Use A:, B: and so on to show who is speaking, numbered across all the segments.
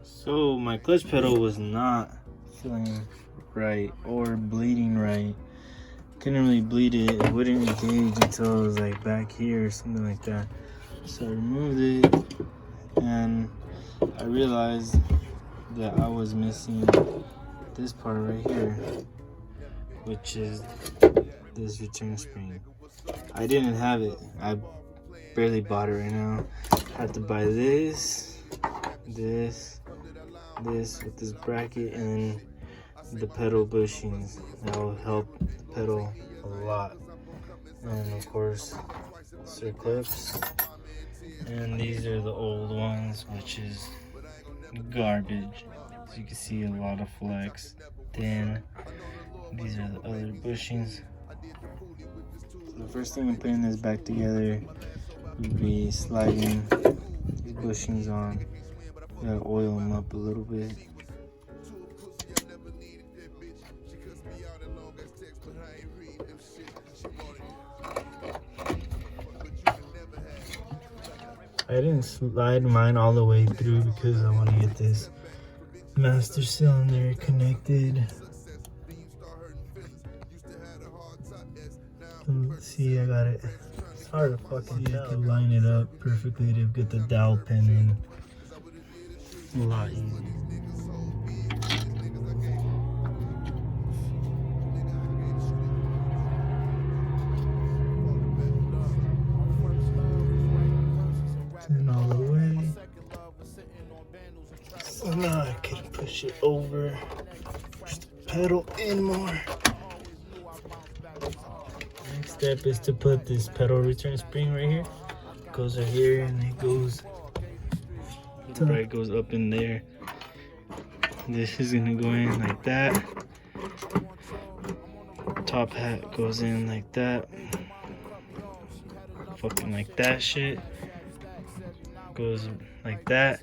A: So my clutch pedal was not feeling right or bleeding right. Couldn't really bleed it. It wouldn't engage until it was like back here or something like that. So I removed it and I realized that I was missing this part right here, which is this return spring. I didn't have it. I barely bought it right now. I had to buy this with this bracket, and then the pedal bushings. That will help the pedal a lot. And of course, circlips. And these are the old ones, which is garbage. So you can see a lot of flex. Then these are the other bushings. So the first thing I'm putting this back together would be sliding these bushings on. Gotta oil them up a little bit. I didn't slide mine all the way through because I want to get this master cylinder connected. See, I got it. It's hard to fucking tell. To line it up perfectly to get the dowel pin in. A lot easier. Turn all the way. So now I can push it over. Push the pedal in more. Next step is to put this pedal return spring right here. It goes right here and it goes. Right, goes up in there. This is gonna go in like that. Top hat goes in like that. Fucking like that shit. Goes like that.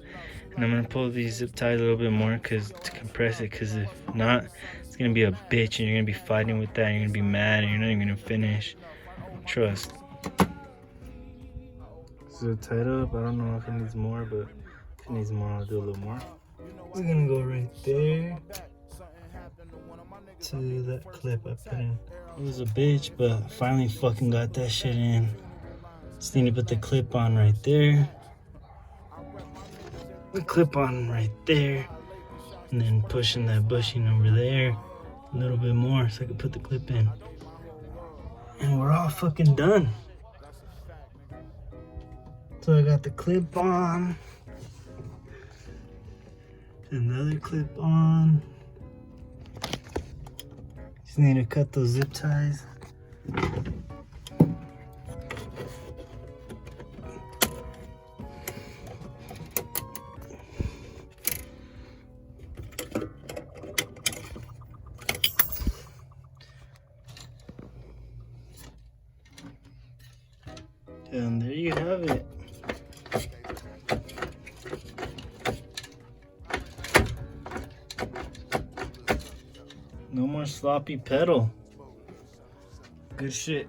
A: And I'm gonna pull these zip ties a little bit more to compress it, because if not, it's gonna be a bitch and you're gonna be fighting with that and you're gonna be mad and you're not even gonna finish. Trust. So tied up. I don't know if it needs more, but if it needs more, I'll do a little more. We're gonna go right there to that clip I put in. It was a bitch, but I finally fucking got that shit in. Just need to put the clip on right there. The clip on right there. And then pushing that bushing over there a little bit more so I can put the clip in. And we're all fucking done. So I got the clip on. Another clip on. Just need to cut those zip ties. And there you have it. No more sloppy pedal. Good shit.